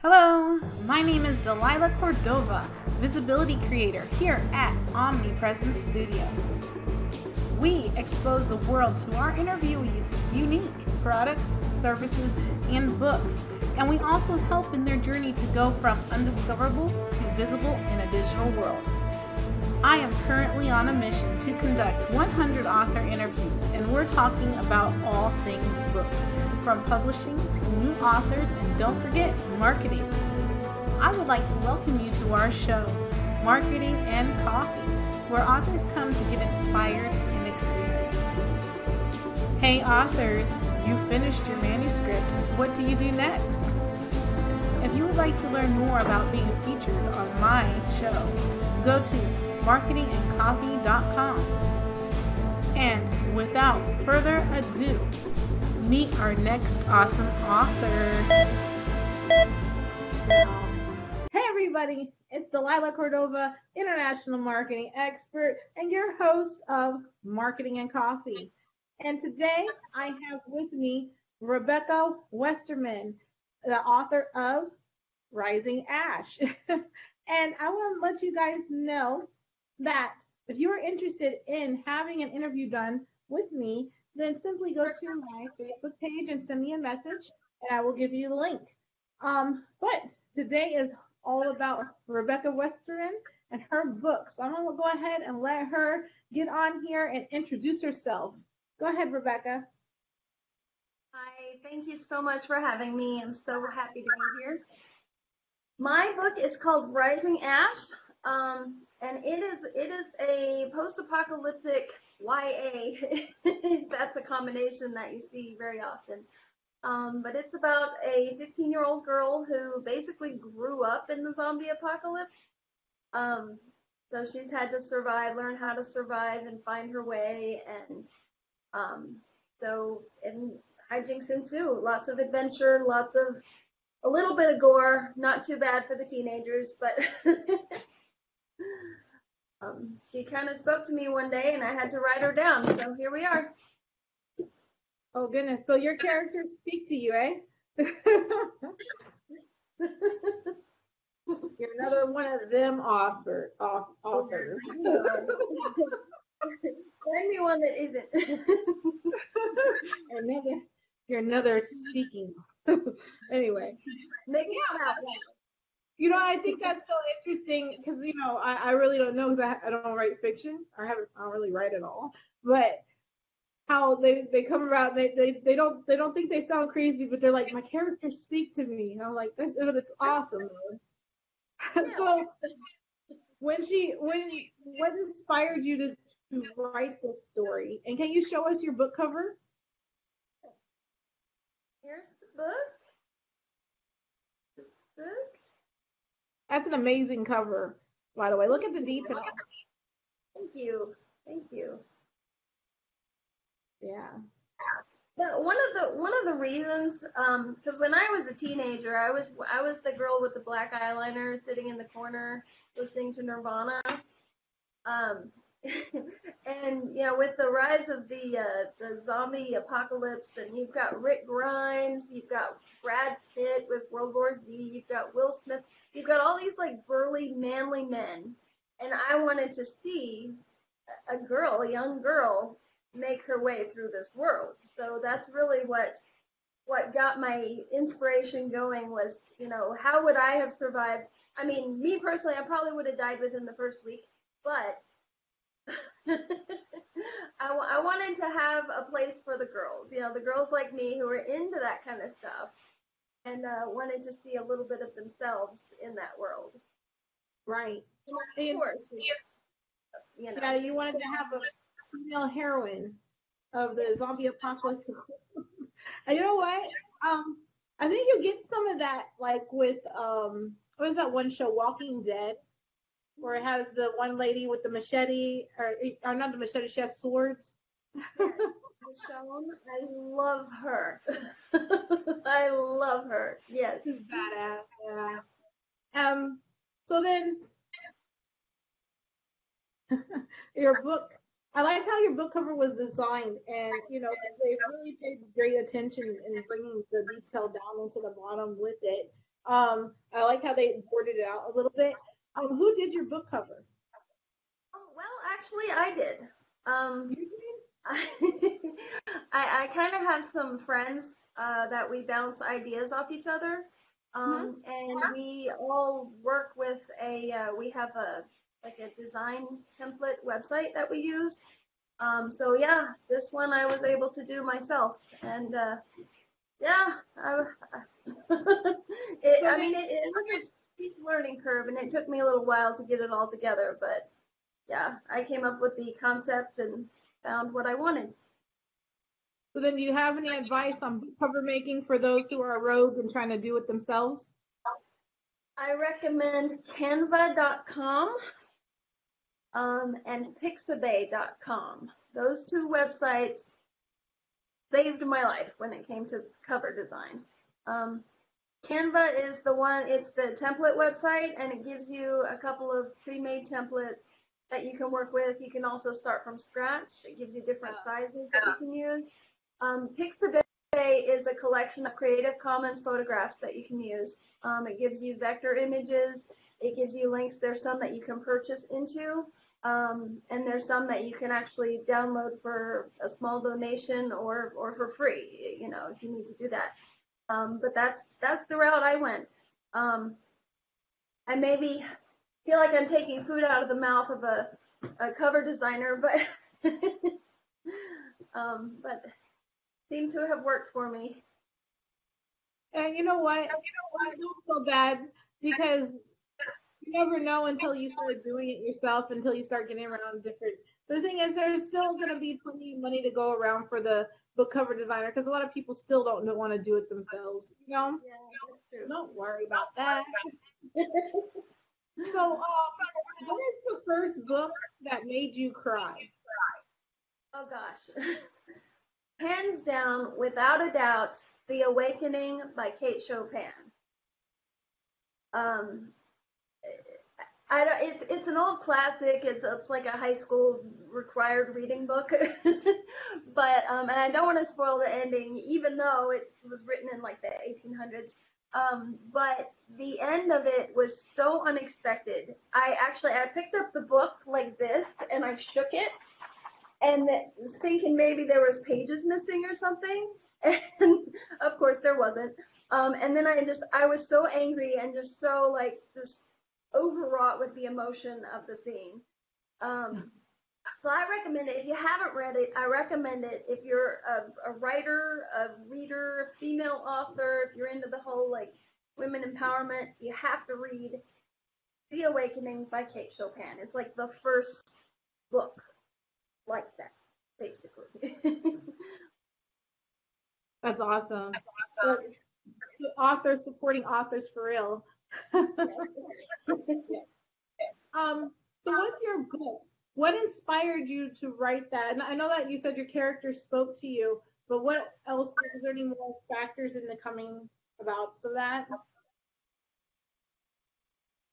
Hello, my name is Delilah Cordova, Visibility Creator here at Omnipresence Studios. We expose the world to our interviewees' unique products, services, and books, and we also help in their journey to go from undiscoverable to visible in a digital world. I am currently on a mission to conduct 100 author interviews, and we're talking about all things books, from publishing to new authors, and don't forget marketing. I would like to welcome you to our show, Marketing and Coffee, where authors come to get inspired and experience. Hey authors, you finished your manuscript. What do you do next? If you would like to learn more about being featured on my show, go to marketingandcoffee.com. And without further ado, meet our next awesome author. Hey everybody, it's Delilah Cordova, international marketing expert and your host of Marketing and Coffee. And today I have with me Rebecca Westerman, the author of Rising Ash. And I want to let you guys know that if you are interested in having an interview done with me, then simply go to my Facebook page and send me a message, and I will give you the link. But today is all about Rebecca Westerman and her book. So I'm going to go ahead and let her get on here and introduce herself. Go ahead, Rebecca. Hi, thank you so much for having me. I'm so happy to be here. My book is called Rising Ash, and it is a post-apocalyptic YA. That's a combination that you see very often. But it's about a 15-year-old girl who basically grew up in the zombie apocalypse. So she's had to survive, learn how to survive and find her way, and hijinks ensue. Lots of adventure, a little bit of gore, not too bad for the teenagers, but she kind of spoke to me one day and I had to write her down, so here we are. Oh goodness, so your characters speak to you, eh? You're another one of them authors. Find me one that isn't. You're another speaking. Anyway, maybe not. I think that's so interesting because I really don't know because I don't write fiction. I don't really write at all. But how they come about, they don't think they sound crazy, but they're like, my characters speak to me. And I'm like, it's awesome. Yeah. So what inspired you to write this story? And can you show us your book cover? Here's the book. That's an amazing cover, by the way. Look at the detail. Thank you. Yeah. But one of the reasons, because when I was a teenager, I was the girl with the black eyeliner sitting in the corner listening to Nirvana. And with the rise of the zombie apocalypse, and you've got Rick Grimes, you've got Brad Pitt with World War Z, you've got Will Smith, you've got all these like burly, manly men, and I wanted to see a young girl, make her way through this world. So that's really what got my inspiration going was, how would I have survived? I mean, me personally, I probably would have died within the first week, but I wanted to have a place for the girls, the girls like me who are into that kind of stuff and wanted to see a little bit of themselves in that world. Right. And of course, yeah, you wanted to have a female heroine of the zombie apocalypse. And you know what? I think you get some of that like with what is that one show, Walking Dead? Where it has the one lady with the machete, or not the machete, she has swords. Michonne, I love her. I love her. Yes. She's badass. Yeah. So then, your book. I like how your book cover was designed, and they really paid great attention in bringing the detail down into the bottom with it. I like how they boarded it out a little bit. Who did your book cover? Well, actually, I did. Um, You did? I, I kind of have some friends that we bounce ideas off each other, Hmm. and we all work with we have a like a design template website that we use. So yeah, this one I was able to do myself, and yeah, So I then, mean, it was a steep learning curve, and it took me a little while to get it all together, but yeah, I came up with the concept and found what I wanted. do you have any advice on book cover making for those who are rogue and trying to do it themselves? I recommend canva.com and pixabay.com. Those two websites saved my life when it came to cover design. Um, Canva is the one, it's the template website, and it gives you a couple of pre-made templates that you can work with. You can also start from scratch. It gives you different sizes that you can use. Pixabay is a collection of Creative Commons photographs that you can use. It gives you vector images. It gives you links. There's some that you can purchase into, and there's some that you can actually download for a small donation or for free, you know, if you need to do that. But that's the route I went. Um, I maybe feel like I'm taking food out of the mouth of a cover designer, but seemed to have worked for me. And you know what? I don't feel bad because you never know until you start doing it yourself, until you start getting around different. The thing is, there's still going to be plenty of money to go around for the book cover designer because a lot of people still don't want to do it themselves. You know, Yeah, that's true. don't worry about that. So, what is the first book that made you cry? Oh gosh. Hands down, without a doubt, The Awakening by Kate Chopin. Um, I don't, it's an old classic. It's like a high school required reading book, but and I don't want to spoil the ending, even though it was written in like the 1800s. But the end of it was so unexpected. I picked up the book like this and I shook it and thinking maybe there was pages missing or something, and of course there wasn't. And then I was so angry and just so like just overwrought with the emotion of the scene. Um, so I recommend it. If you haven't read it, I recommend it. If you're a writer, a reader, a female author, if you're into the whole like women empowerment, you have to read The Awakening by Kate Chopin. It's like the first book like that, basically. That's awesome. So, authors supporting authors for real. So what's your book? What inspired you to write that? And I know that you said your character spoke to you, but what else? Is there any more factors in the coming about of that?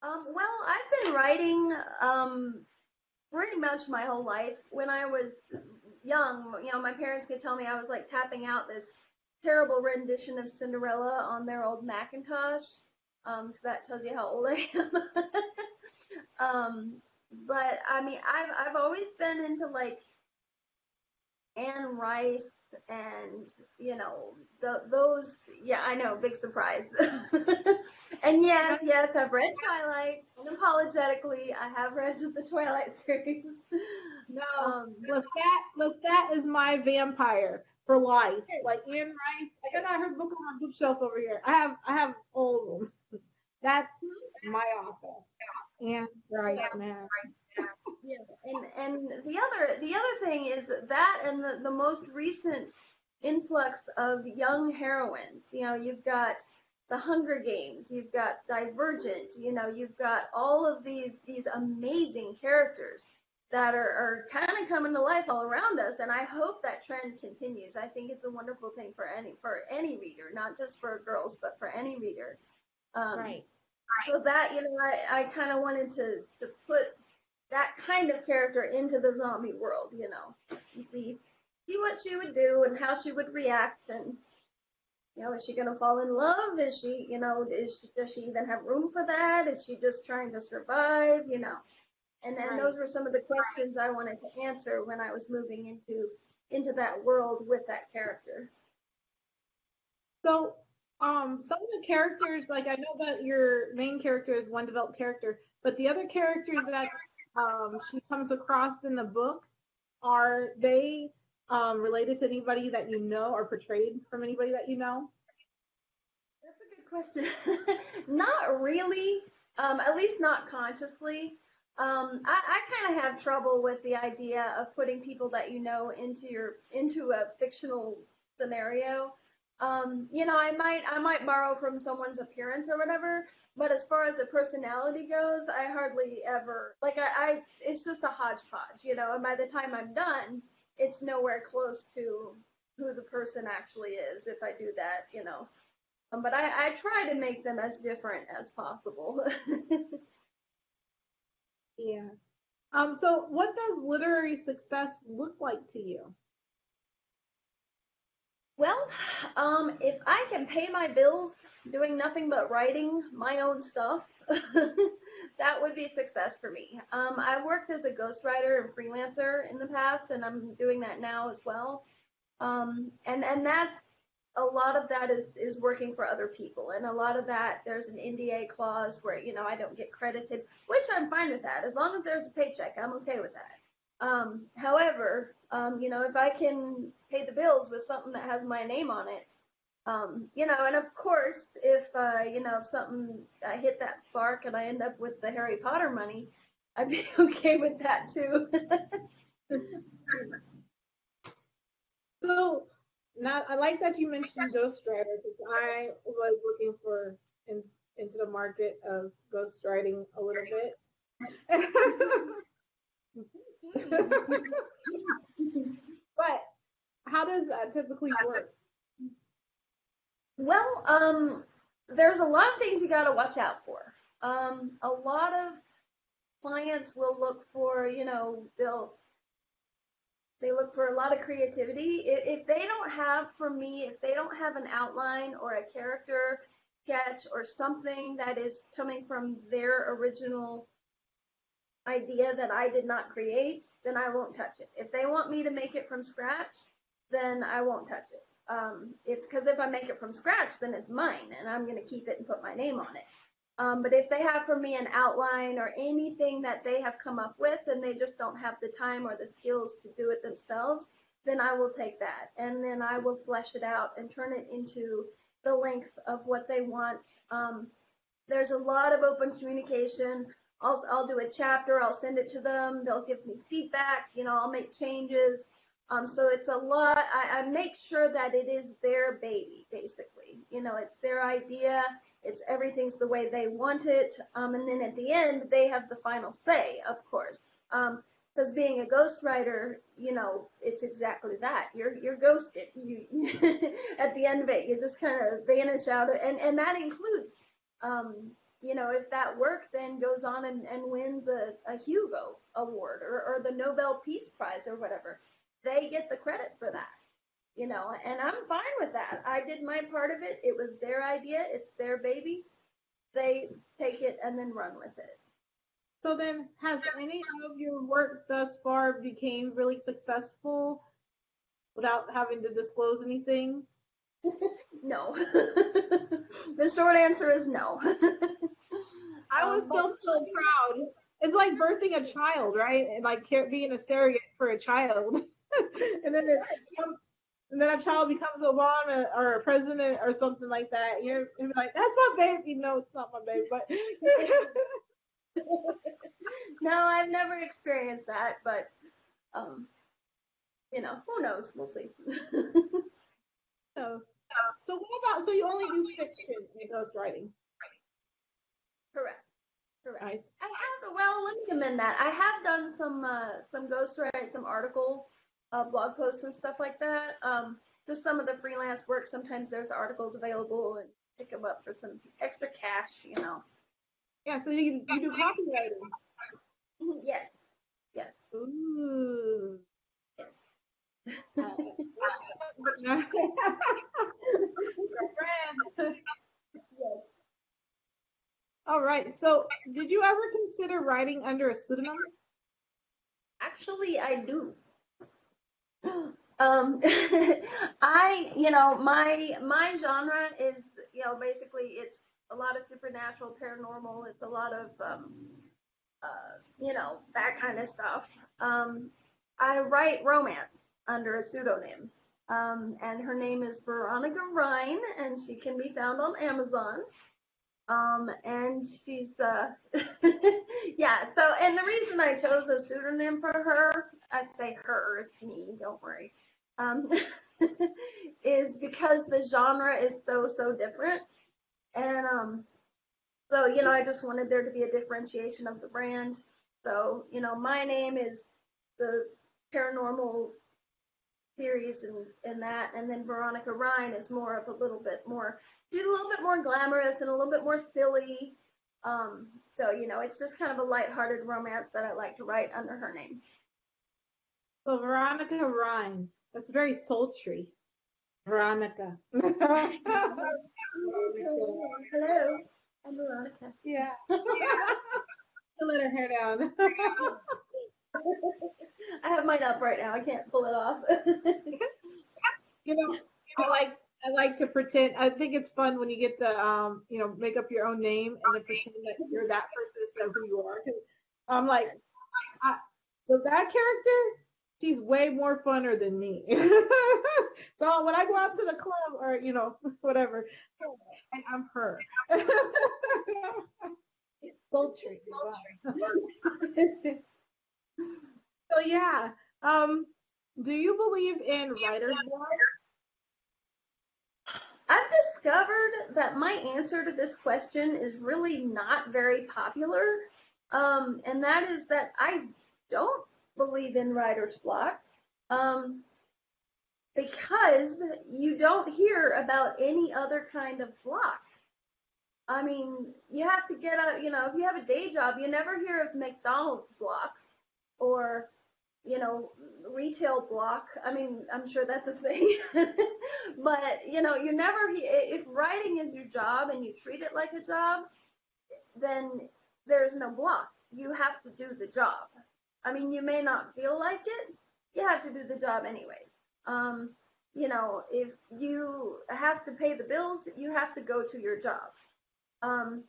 Well, I've been writing pretty much my whole life. When I was young, you know, my parents could tell me I was like tapping out this terrible rendition of Cinderella on their old Macintosh. So that tells you how old I am. But I mean, I've always been into like Anne Rice and you know those. Yeah, I know, big surprise. And yes, I've read Twilight. Unapologetically, I have read the Twilight series. No, Um, Lestat is my vampire for life. Like Anne Rice, I got her book on my bookshelf over here. I have all of them. That's my author. Anne Rice, yeah, man. yeah, and the other thing is that and the most recent influx of young heroines. You know, you've got the Hunger Games, you've got Divergent, you know, you've got all of these amazing characters that are kind of coming to life all around us, and I hope that trend continues. I think it's a wonderful thing for any reader, not just for girls, but for any reader. Um, Right. so that you know, I kind of wanted to put that kind of character into the zombie world, you know, and see what she would do and how she would react, and You know, is she going to fall in love? Is she, does she even have room for that? Is she just trying to survive? And then Right. those were some of the questions I wanted to answer when I was moving into that world with that character. So, some of the characters, like I know that your main character is one developed character, but the other characters that she comes across in the book, are they related to anybody that you know or portrayed from anybody that you know? That's a good question. Not really, at least not consciously. I kind of have trouble with the idea of putting people that you know into a fictional scenario. I might borrow from someone's appearance or whatever, but as far as the personality goes, I hardly ever like it's just a hodgepodge, and by the time I'm done, it's nowhere close to who the person actually is if I do that. But I try to make them as different as possible. Yeah. So what does literary success look like to you? Well, if I can pay my bills doing nothing but writing my own stuff, that would be success for me. I've worked as a ghostwriter and freelancer in the past, and I'm doing that now as well. And that's a lot of that is working for other people, and a lot of that there's an NDA clause where I don't get credited, which I'm fine with that as long as there's a paycheck. I'm okay with that. However, if I can pay the bills with something that has my name on it, and of course, if something I hit that spark and I end up with the Harry Potter money, I'd be okay with that too. So now I like that you mentioned ghostwriter because I was looking in, into the market of ghostwriting a little bit. But how does that typically work? Well, there's a lot of things you got to watch out for. A lot of clients will look for, they look for a lot of creativity. If they don't have, for me, if they don't have an outline or a character sketch or something that is coming from their original idea that I did not create, then I won't touch it. If they want me to make it from scratch, then I won't touch it. If I make it from scratch, then it's mine, and I'm going to keep it and put my name on it. But if they have for me an outline or anything that they have come up with and they just don't have the time or the skills to do it themselves, then I will take that and then I will flesh it out and turn it into the length of what they want. There's a lot of open communication. I'll do a chapter, I'll send it to them, they'll give me feedback, I'll make changes. So it's a lot. I make sure that it is their baby, basically. It's their idea. It's everything's the way they want it. And then at the end, they have the final say, of course. Because being a ghostwriter, it's exactly that. You're ghosted. At the end of it, you just kind of vanish out, and that includes, if that work then goes on and wins a Hugo Award or the Nobel Peace Prize or whatever, they get the credit for that. And I'm fine with that. I did my part of it. It was their idea. It's their baby. They take it and then run with it. So then, has any of your work thus far became really successful without having to disclose anything? No. The short answer is no. I was still so proud. It's like birthing a child, right? And like being a surrogate for a child, and then and then a child becomes Obama or a president or something like that. You're like, that's my baby. No, it's not my baby, but No, I've never experienced that, but um, who knows? We'll see. no. So what about? So you only do fiction in ghostwriting? Correct. Correct. Nice. I have, well, let me amend that. I have done some ghostwriting, some article blog posts and stuff like that. Just some of the freelance work. Sometimes there's articles available and pick them up for some extra cash. Yeah. So you do copywriting. Yes. Yes. Ooh. Yes. No. Girlfriend. Yes. All right. So, did you ever consider writing under a pseudonym? Actually, I do. Um, my genre is, basically it's a lot of supernatural, paranormal. It's a lot of, that kind of stuff. Um, I write romance under a pseudonym. And her name is Veronica Rhine, and she can be found on Amazon. And she's, yeah, so, and the reason I chose a pseudonym for her, I say her, it's me, don't worry, um, is because the genre is so, so different. And, so, I just wanted there to be a differentiation of the brand. So, my name is the paranormal series and that, and then Veronica Rhine is more of a little bit more, she's a little bit more glamorous and a little bit more silly. So it's just kind of a lighthearted romance that I like to write under her name. So, Veronica Ryan. That's very sultry. Veronica. Hello, I'm Veronica. Yeah. To let her hair down. I have mine up right now. I can't pull it off. You know, I like I like to pretend. I think it's fun when you get to make up your own name and then pretend that you're that person instead of who you are. 'Cause I'm like, Yes. I, so that character, she's way more funner than me. So when I go out to the club or whatever, and I'm her. Sultry. Wow. So yeah, um, do you believe in writer's block? I've discovered that my answer to this question is really not very popular. And that is that I don't believe in writer's block. Um, because you don't hear about any other kind of block. I mean, you have to get if you have a day job, you never hear of McDonald's block or, you know, retail block. I mean, I'm sure that's a thing. But, you never, if writing is your job and you treat it like a job, then there's no block. You have to do the job. I mean, you may not feel like it, you have to do the job anyways. Um, if you have to pay the bills, you have to go to your job. Um,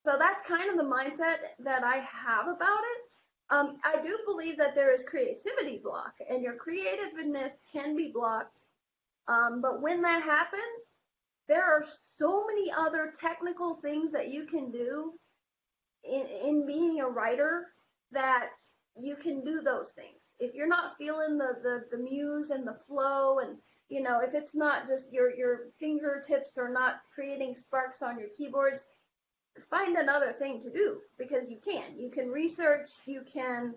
so that's kind of the mindset that I have about it. I do believe that there is creativity block, and your creativeness can be blocked. But when that happens, there are so many other technical things that you can do in being a writer that you can do those things. If you're not feeling the muse and the flow and if it's not just your fingertips are not creating sparks on your keyboards, find another thing to do because you can research, you can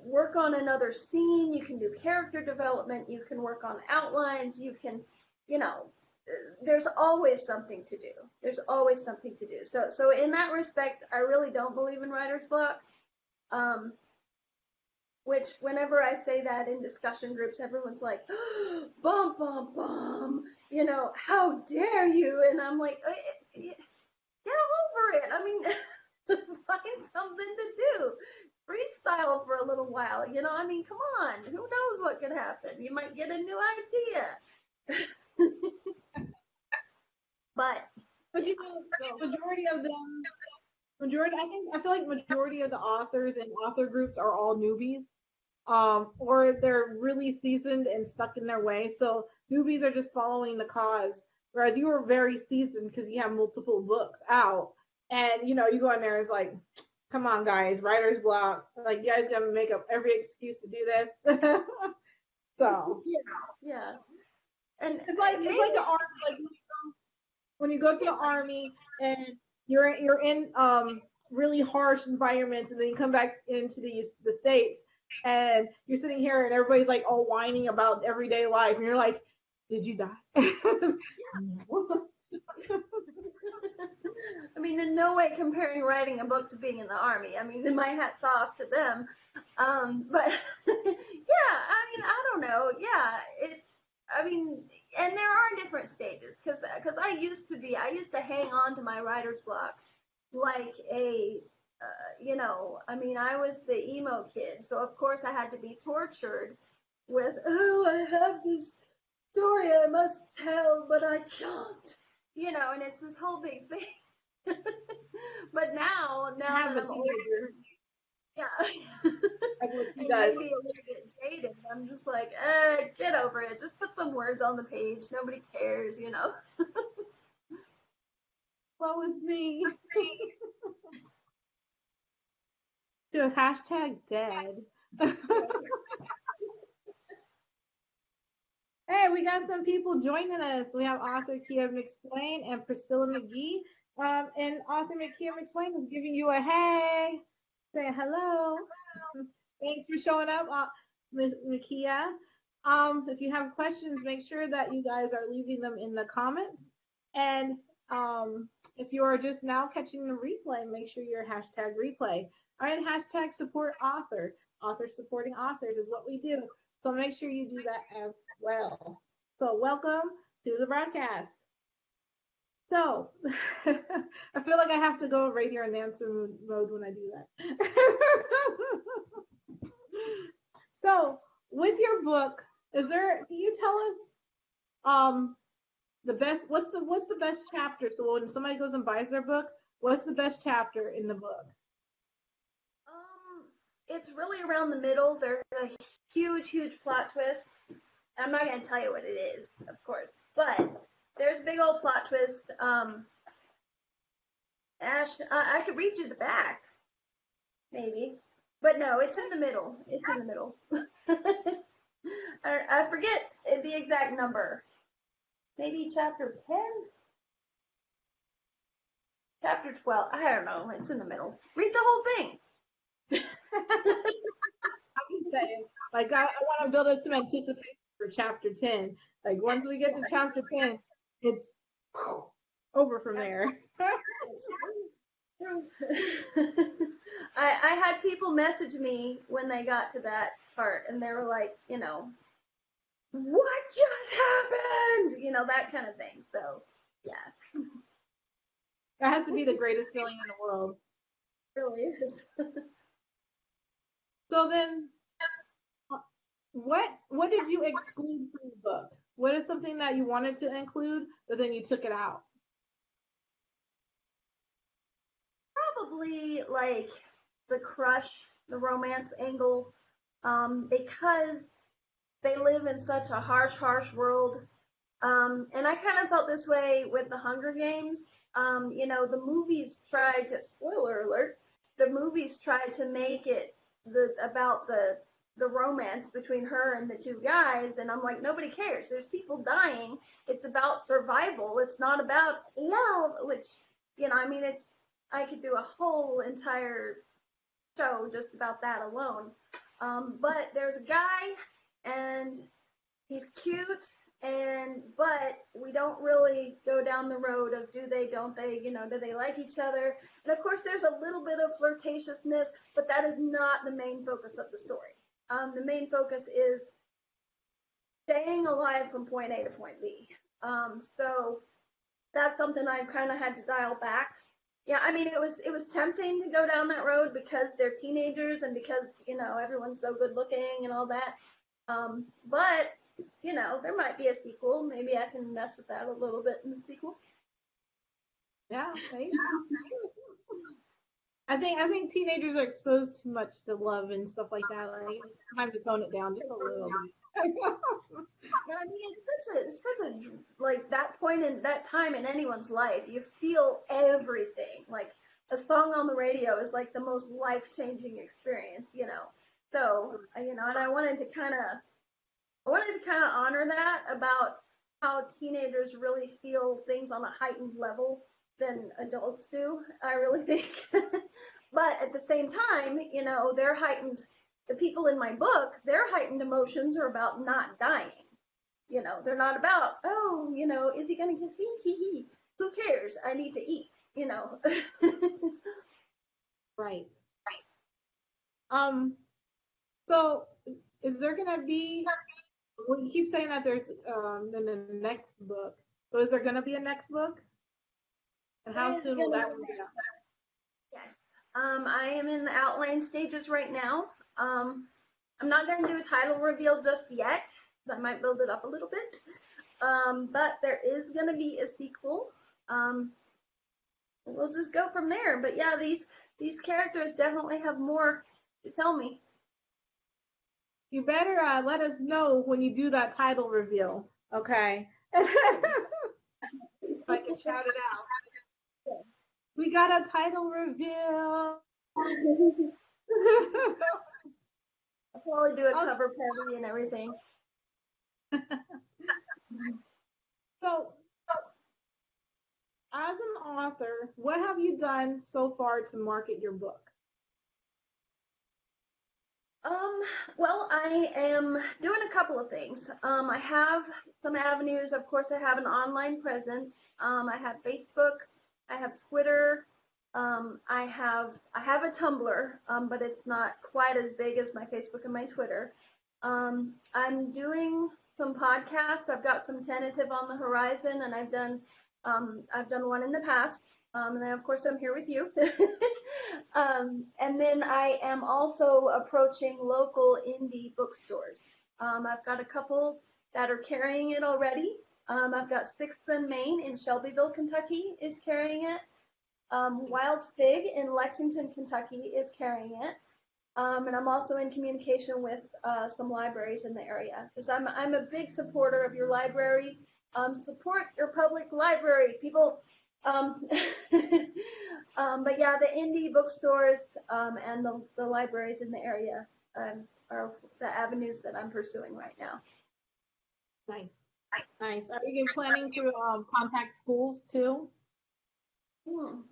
work on another scene, you can do character development, you can work on outlines, you can you know there's always something to do. There's always something to do. So in that respect, I really don't believe in writer's block. Um, which whenever I say that in discussion groups, everyone's like, bum bum bum, how dare you? And I'm like, get over it. I mean, find something to do. Freestyle for a little while. I mean, come on. Who knows what could happen? You might get a new idea. But But majority of them, I feel like majority of the authors and author groups are all newbies, or they're really seasoned and stuck in their way. So newbies are just following the cause, whereas you were very seasoned because you have multiple books out, and you go in there, it's like, come on, guys, writer's block. Like, you guys gotta make up every excuse to do this. So yeah, yeah. And it's like maybe an art, like when you go to the army and you're in really harsh environments, and then you come back into the states, and you're sitting here and everybody's like all whining about everyday life, and you're like, did you die? No. I mean, in no way comparing writing a book to being in the army. I mean, my hat's off to them. But yeah, I mean, I don't know. Yeah, I mean, and there are different stages because I used to hang on to my writer's block like I mean, I was the emo kid, so of course I had to be tortured with, oh, I have this story I must tell, but I can't, and it's this whole big thing. But now Have that a I'm older, teenager. yeah, That's what she and does. maybe a little bit jaded, I'm just like, get over it. Just put some words on the page. Nobody cares. What was me? To hashtag dead. Hey, we got some people joining us. We have author Kia McSwain and Priscilla McGee. And author Kia McSwain is giving you a hey, say hello. Thanks for showing up, Ms. Makia. If you have questions, make sure that you guys are leaving them in the comments. And if you are just now catching the replay, make sure you're hashtag replay. All right, hashtag support author. Author supporting authors is what we do. So make sure you do that as well. So welcome to the broadcast. So I feel like I have to go right here in answer mode when I do that. So with your book, can you tell us the best what's the best chapter? So when somebody goes and buys their book, what's the best chapter in the book? It's really around the middle. There's a huge plot twist. I'm not gonna tell you what it is, of course, but there's a big old plot twist. Ash, I could read you the back, maybe, but no, it's in the middle. It's in the middle. I forget the exact number. Maybe chapter 10, chapter 12. I don't know. It's in the middle. Read the whole thing. I'm just saying, like I want to build up some anticipation for chapter 10. Like once we get to chapter 10, it's over from there. It's true. I had people message me when they got to that part, and they were like, what just happened? That kind of thing. So, yeah. That has to be the greatest feeling in the world. It really is. So then, what did you exclude from the book? What is something that you wanted to include, but then you took it out? Probably like the crush, the romance angle, because they live in such a harsh world. And I kind of felt this way with the Hunger Games. The movies tried to, spoiler alert, the movies tried to make it about the romance between her and the two guys, and I'm like, nobody cares. There's people dying. It's about survival. It's not about love, which, I mean, I could do a whole entire show just about that alone. But there's a guy, and he's cute, but we don't really go down the road of do they, don't they, do they like each other? And of course, there's a little bit of flirtatiousness, but that is not the main focus of the story. The main focus is staying alive from point A to point B. So that's something I've kind of had to dial back. Yeah, I mean, it was tempting to go down that road because they're teenagers and because everyone's so good looking and all that. But there might be a sequel. Maybe I can mess with that a little bit in the sequel. Yeah, maybe. I think teenagers are exposed too much to love and stuff like that. Like, time to tone it down just a little bit. Yeah, I mean, it's such a like that point in that time in anyone's life. You feel everything. Like a song on the radio is like the most life-changing experience. So, and I wanted to kind of honor that about how teenagers really feel things on a heightened level than adults do. I really think. But at the same time, they're heightened. The people in my book, their heightened emotions are about not dying. They're not about, oh, is he going to kiss me? Tee. Who cares? I need to eat. Right. Um, So, is there gonna be? Well, you keep saying that there's in the next book. So, is there gonna be a next book? And There how is soon gonna will be that a one be next out? one. Yes. I am in the outline stages right now. I'm not going to do a title reveal just yet, because I might build it up a little bit. But there is going to be a sequel. We'll just go from there. But yeah, these characters definitely have more to tell me. You better let us know when you do that title reveal, okay? So I can shout it out. We got a title reveal. I'll probably do a Oh, cover party and everything. so, as an author, what have you done so far to market your book? Um, well, I am doing a couple of things. I have some avenues. Of course, I have an online presence. I have Facebook. I have Twitter. I have a Tumblr, but it's not quite as big as my Facebook and my Twitter. I'm doing some podcasts. I've got some tentative on the horizon, and I've done one in the past. And then of course I'm here with you. And then I am also approaching local indie bookstores. I've got a couple that are carrying it already. I've got Sixth and Main in Shelbyville, Kentucky is carrying it. Wild Fig in Lexington, Kentucky is carrying it. And I'm also in communication with some libraries in the area because I'm a big supporter of your library. Support your public library, people. Um, but yeah, the indie bookstores and the libraries in the area are the avenues that I'm pursuing right now. Nice, nice. Are you planning to contact schools too?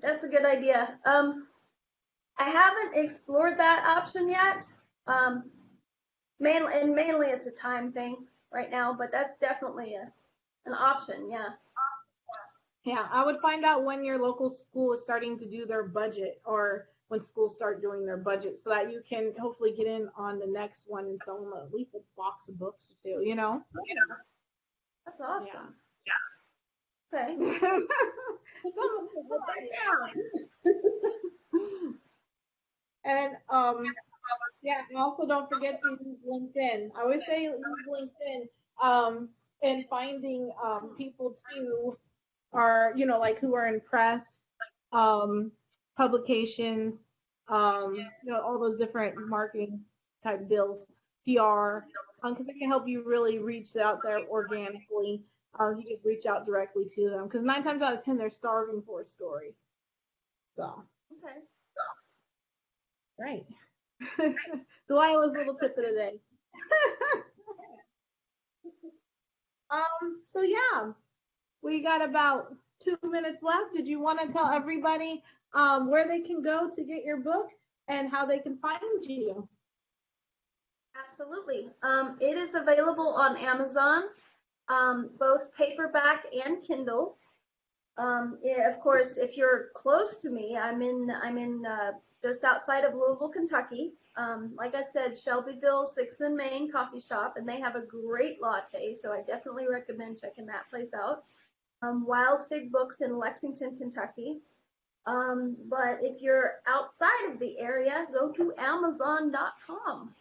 That's a good idea. I haven't explored that option yet. Um, mainly it's a time thing right now, but that's definitely an option. Yeah. Yeah, I would find out when your local school is starting to do their budget or when schools start doing their budget so that you can hopefully get in on the next one and sell them at least a box of books or two, you know? That's awesome. Yeah. Okay. And yeah, and also don't forget to use LinkedIn. I always say use LinkedIn and finding people too are, you know, like who are in press, um, publications, you know, all those different marketing type deals, PR, because it can help you really reach out there organically. You just reach out directly to them because 9 times out of 10 they're starving for a story. So, Okay. right. Delilah's little tip of the day. So yeah, we got about 2 minutes left. Did you want to tell everybody where they can go to get your book and how they can find you? Absolutely. It is available on Amazon, both paperback and Kindle. Yeah, of course, if you're close to me, I'm in just outside of Louisville, Kentucky. Like I said, Shelbyville, Sixth and Main coffee shop, and they have a great latte, so I definitely recommend checking that place out. Wild Fig Books in Lexington, Kentucky. But if you're outside of the area, go to Amazon.com.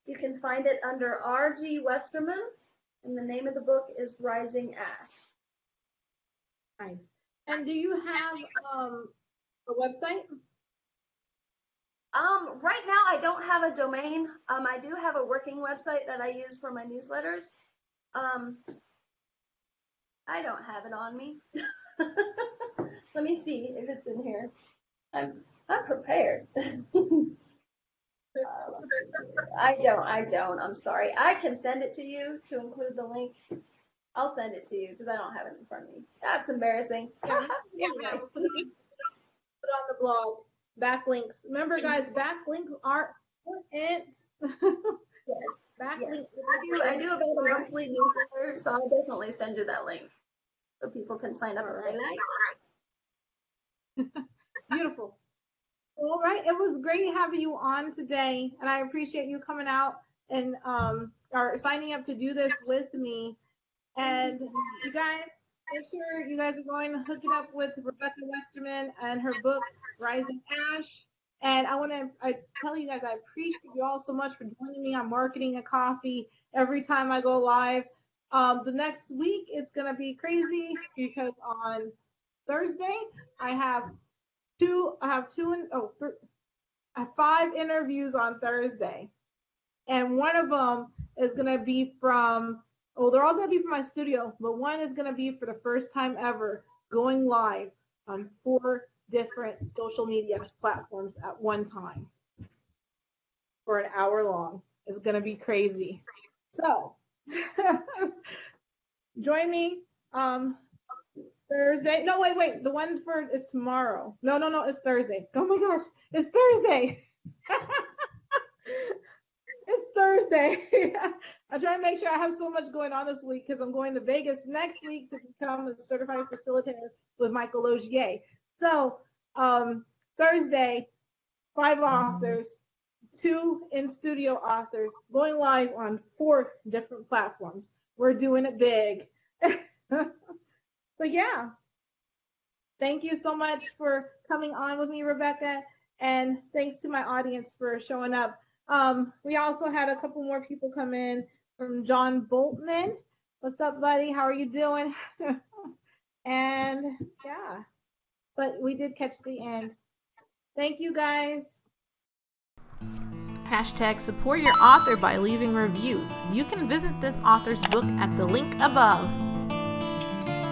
You can find it under R.G. Westerman, and the name of the book is Rising Ash. Nice. And do you have a website? Right now I don't have a domain. I do have a working website that I use for my newsletters. Um, I don't have it on me. Let me see if it's in here. I'm prepared. I don't. I'm sorry. I can send it to you to include the link. I'll send it to you because I don't have it in front of me. That's embarrassing. Yeah, yeah. Put it on the blog. Backlinks. Remember, guys, backlinks are important. Yes. Backlinks. Yes. I do about a monthly newsletter, so I'll definitely send you that link so people can sign up if they like. Beautiful. Well, All right. It was great having you on today, and I appreciate you coming out and or signing up to do this with me. And you guys, make sure you guys are going to hook it up with Rebecca Westerman and her book Rising Ash. And I tell you guys, I appreciate you all so much for joining me on Marketing and Coffee every time I go live. The next week it's gonna be crazy because on Thursday I have 5 interviews on Thursday, and one of them is gonna be from. Oh, they're all gonna be from my studio, but one is gonna be for the first time ever going live on 4 different social media platforms at one time for an hour long. It's gonna be crazy. So join me Thursday. No, wait. The one for it's tomorrow. No, it's Thursday. Oh my gosh, it's Thursday. It's Thursday. I'm trying to make sure I have so much going on this week because I'm going to Vegas next week to become a certified facilitator with Michael Logier. So Thursday, 5 authors, 2 in-studio authors, going live on 4 different platforms. We're doing it big. So yeah, thank you so much for coming on with me, Rebecca, and thanks to my audience for showing up. We also had a couple more people come in from John Boltman. What's up, buddy? How are you doing? And yeah, but we did catch the end. Thank you, guys. Hashtag support your author by leaving reviews. You can visit this author's book at the link above.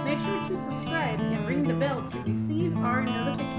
Make sure to subscribe and ring the bell to receive our notifications.